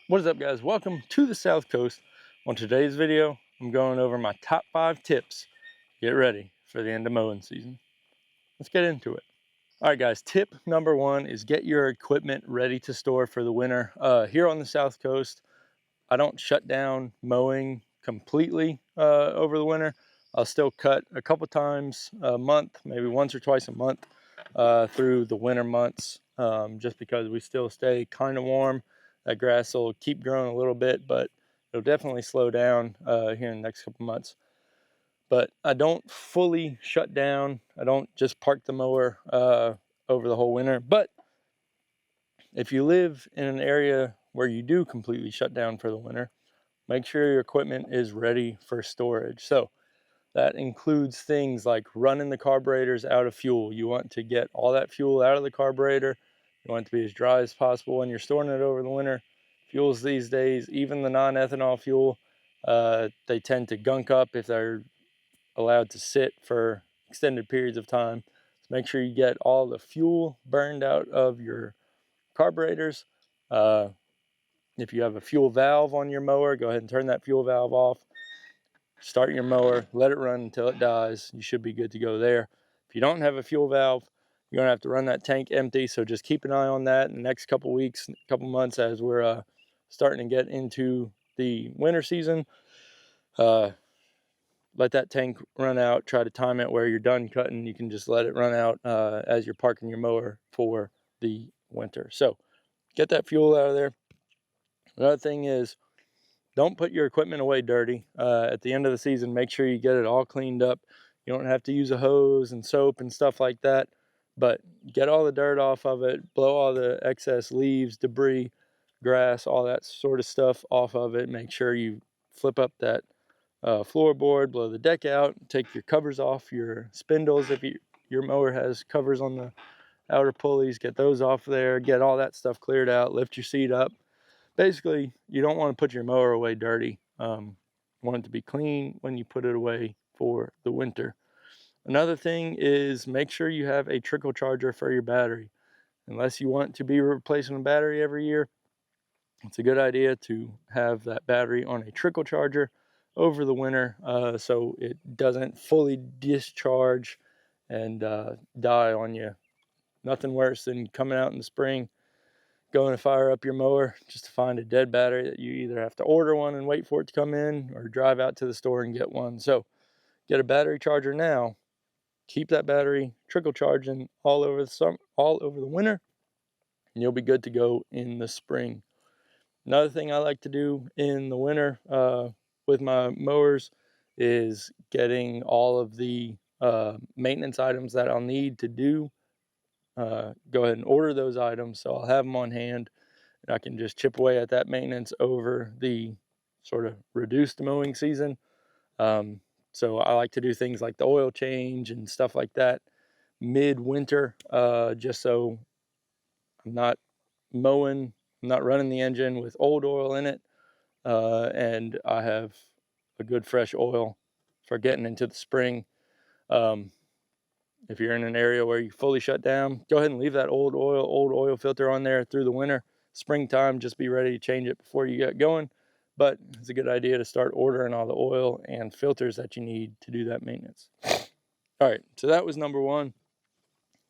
What is up, guys? Welcome to the South Coast. On today's video, I'm going over my top 5 tips. Get ready for the end of mowing season. Let's get into it. All right, guys, tip number 1 is get your equipment ready to store for the winter. Here on the South Coast, I don't shut down mowing completely over the winter. I'll still cut a couple times a month, maybe once or twice a month through the winter months, just because we still stay kind of warm. That grass will keep growing a little bit, but it'll definitely slow down here in the next couple months. But I don't fully shut down. I don't just park the mower over the whole winter. But if you live in an area where you do completely shut down for the winter, make sure your equipment is ready for storage. So that includes things like running the carburetors out of fuel. You want to get all that fuel out of the carburetor. You want it to be as dry as possible when you're storing it over the winter. Fuels these days, even the non-ethanol fuel, they tend to gunk up if they're allowed to sit for extended periods of time. So make sure you get all the fuel burned out of your carburetors. If you have a fuel valve on your mower, go ahead and turn that fuel valve off. Start your mower, let it run until it dies. You should be good to go there. If you don't have a fuel valve, you're going to have to run that tank empty, so just keep an eye on that in the next couple weeks, couple months as we're starting to get into the winter season. Let that tank run out. Try to time it where you're done cutting. You can just let it run out as you're parking your mower for the winter. So get that fuel out of there. Another thing is, don't put your equipment away dirty. At the end of the season, make sure you get it all cleaned up. You don't have to use a hose and soap and stuff like that, but get all the dirt off of it, blow all the excess leaves, debris, grass, all that sort of stuff off of it. Make sure you flip up that floorboard, blow the deck out, take your covers off your spindles. If your mower has covers on the outer pulleys, get those off there, get all that stuff cleared out, lift your seat up. Basically, you don't want to put your mower away dirty. You want it to be clean when you put it away for the winter. Another thing is make sure you have a trickle charger for your battery. Unless you want to be replacing a battery every year, it's a good idea to have that battery on a trickle charger over the winter so it doesn't fully discharge and die on you. Nothing worse than coming out in the spring, going to fire up your mower just to find a dead battery that you either have to order one and wait for it to come in or drive out to the store and get one. So get a battery charger now. Keep that battery trickle charging all over the summer, all over the winter, and you'll be good to go in the spring. Another thing I like to do in the winter with my mowers is getting all of the maintenance items that I'll need to do. Go ahead and order those items so I'll have them on hand and I can just chip away at that maintenance over the sort of reduced mowing season. So I like to do things like the oil change and stuff like that mid-winter, just so I'm not mowing, I'm not running the engine with old oil in it, and I have a good fresh oil for getting into the spring. If you're in an area where you fully shut down, go ahead and leave that old oil filter on there through the winter. Springtime, just be ready to change it before you get going. But it's a good idea to start ordering all the oil and filters that you need to do that maintenance. All right, so that was number 1.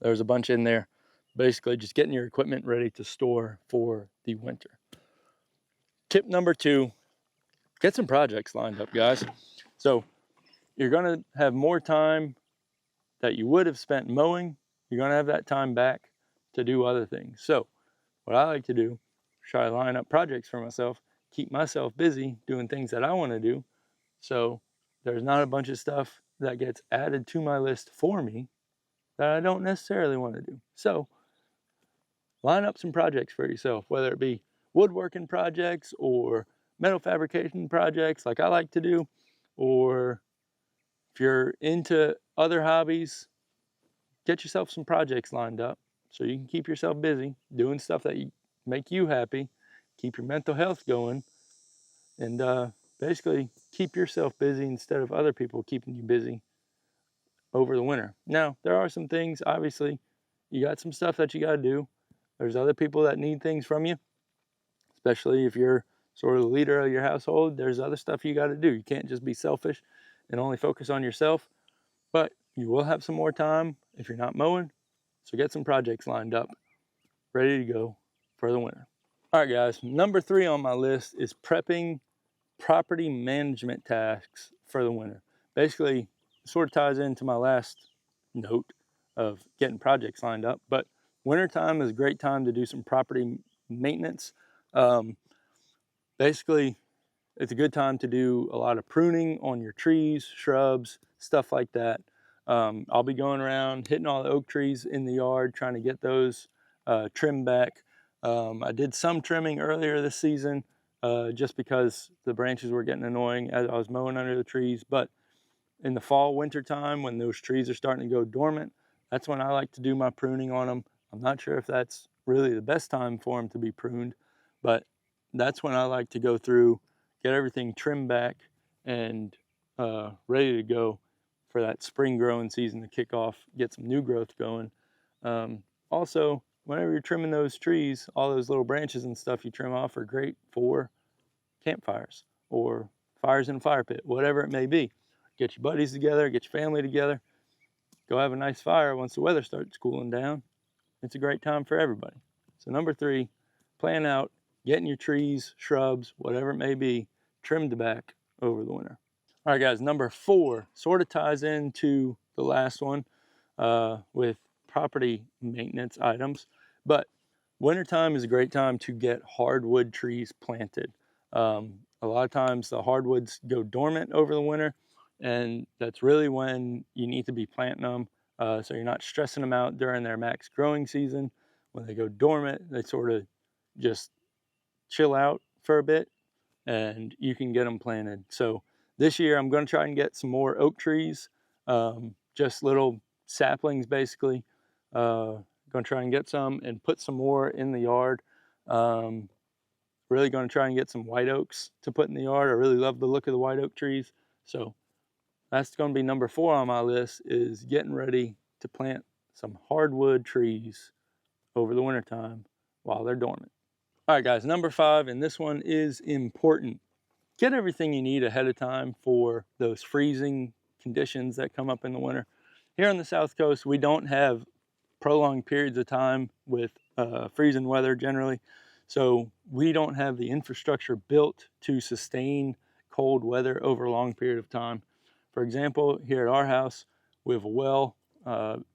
There's a bunch in there. Basically, just getting your equipment ready to store for the winter. Tip number 2, get some projects lined up, guys. So you're going to have more time that you would have spent mowing. You're going to have that time back to do other things. So what I like to do is try to line up projects for myself, keep myself busy doing things that I want to do, so there's not a bunch of stuff that gets added to my list for me that I don't necessarily want to do. So line up some projects for yourself, whether it be woodworking projects or metal fabrication projects like I like to do, or if you're into other hobbies, get yourself some projects lined up so you can keep yourself busy doing stuff that make you happy, keep your mental health going, and basically keep yourself busy instead of other people keeping you busy over the winter. Now, there are some things, obviously, you got some stuff that you got to do. There's other people that need things from you. especially if you're sort of the leader of your household. There's other stuff you got to do. You can't just be selfish and only focus on yourself, but you will have some more time if you're not mowing. So get some projects lined up, ready to go for the winter. All right, guys, number 3 on my list is prepping property management tasks for the winter. Basically, sort of ties into my last note of getting projects lined up, but wintertime is a great time to do some property maintenance. Basically, it's a good time to do a lot of pruning on your trees, shrubs, stuff like that. I'll be going around hitting all the oak trees in the yard, trying to get those trimmed back. I did some trimming earlier this season just because the branches were getting annoying as I was mowing under the trees. But in the fall, winter time, when those trees are starting to go dormant, that's when I like to do my pruning on them. I'm not sure if that's really the best time for them to be pruned, but that's when I like to go through, get everything trimmed back and ready to go for that spring growing season to kick off, get some new growth going. Also, whenever you're trimming those trees, all those little branches and stuff you trim off are great for campfires or fires in a fire pit, whatever it may be. Get your buddies together, get your family together, go have a nice fire once the weather starts cooling down. It's a great time for everybody. So number 3, plan out getting your trees, shrubs, whatever it may be, trimmed back over the winter. All right, guys, number 4 sort of ties into the last one with property maintenance items, but wintertime is a great time to get hardwood trees planted. A lot of times the hardwoods go dormant over the winter, and that's really when you need to be planting them so you're not stressing them out during their max growing season. When they go dormant, they sort of just chill out for a bit and you can get them planted. So this year I'm going to try and get some more oak trees, just little saplings basically. Going to try and get some and put some more in the yard. Really going to try and get some white oaks to put in the yard. I really love the look of the white oak trees. So that's going to be number 4 on my list, is getting ready to plant some hardwood trees over the wintertime while they're dormant. All right, guys, number 5, and this one is important. Get everything you need ahead of time for those freezing conditions that come up in the winter. Here on the South Coast, we don't have prolonged periods of time with freezing weather generally. So we don't have the infrastructure built to sustain cold weather over a long period of time. For example, here at our house, we have a well and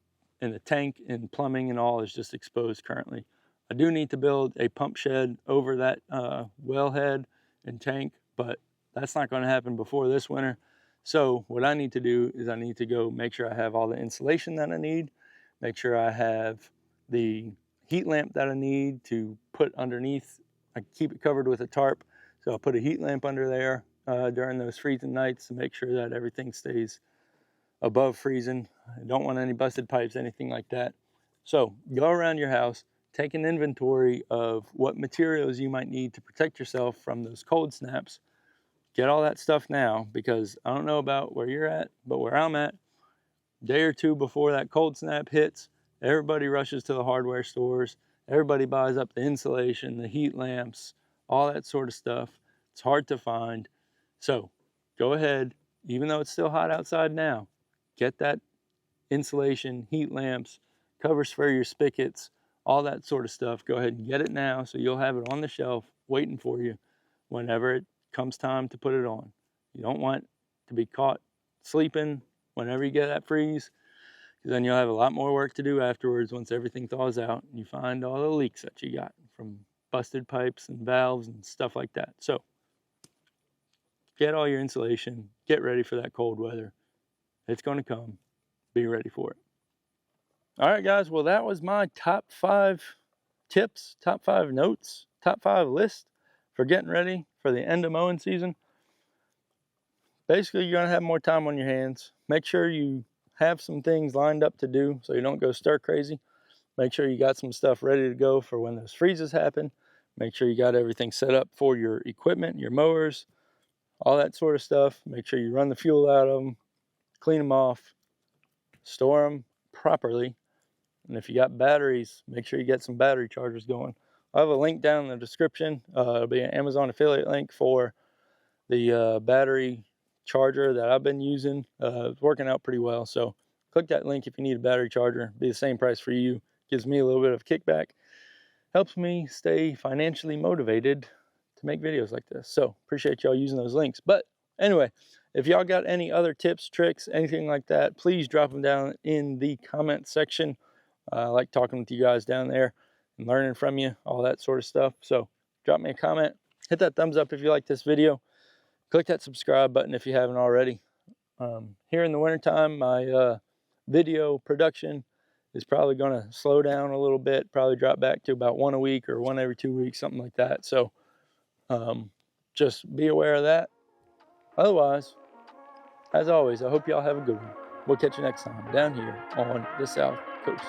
the tank and plumbing and all is just exposed currently. I do need to build a pump shed over that wellhead and tank, but that's not going to happen before this winter. So what I need to do is I need to go make sure I have all the insulation that I need, make sure I have the heat lamp that I need to put underneath. I keep it covered with a tarp, so I'll put a heat lamp under there during those freezing nights to make sure that everything stays above freezing. I don't want any busted pipes, anything like that. So go around your house, take an inventory of what materials you might need to protect yourself from those cold snaps. Get all that stuff now, because I don't know about where you're at, but where I'm at, a day or 2 before that cold snap hits, everybody rushes to the hardware stores. Everybody buys up the insulation, the heat lamps, all that sort of stuff. It's hard to find. So go ahead, even though it's still hot outside now, get that insulation, heat lamps, covers for your spigots, all that sort of stuff. Go ahead and get it now so you'll have it on the shelf waiting for you whenever it comes time to put it on. You don't want to be caught sleeping whenever you get that freeze, because then you'll have a lot more work to do afterwards once everything thaws out and you find all the leaks that you got from busted pipes and valves and stuff like that. So get all your insulation, get ready for that cold weather. It's going to come. Be ready for it. All right, guys. Well, that was my top 5 tips, top 5 notes, top 5 list for getting ready for the end of mowing season. Basically, you're going to have more time on your hands. Make sure you have some things lined up to do so you don't go stir crazy. Make sure you got some stuff ready to go for when those freezes happen. Make sure you got everything set up for your equipment, your mowers, all that sort of stuff. Make sure you run the fuel out of them, clean them off, store them properly. And if you got batteries, make sure you get some battery chargers going. I'll have a link down in the description. It'll be an Amazon affiliate link for the battery charger that I've been using. It's working out pretty well. So click that link if you need a battery charger. It'll be the same price for you. Gives me a little bit of kickback. Helps me stay financially motivated to make videos like this. So appreciate y'all using those links. But anyway, if y'all got any other tips, tricks, anything like that, please drop them down in the comment section. I like talking with you guys down there and learning from you, all that sort of stuff. So drop me a comment, hit that thumbs up if you like this video, click that subscribe button if you haven't already. Here in the wintertime, my video production is probably going to slow down a little bit, probably drop back to about one a week or one every 2 weeks, something like that. So just be aware of that. Otherwise, as always, I hope y'all have a good one. We'll catch you next time down here on the South Coast.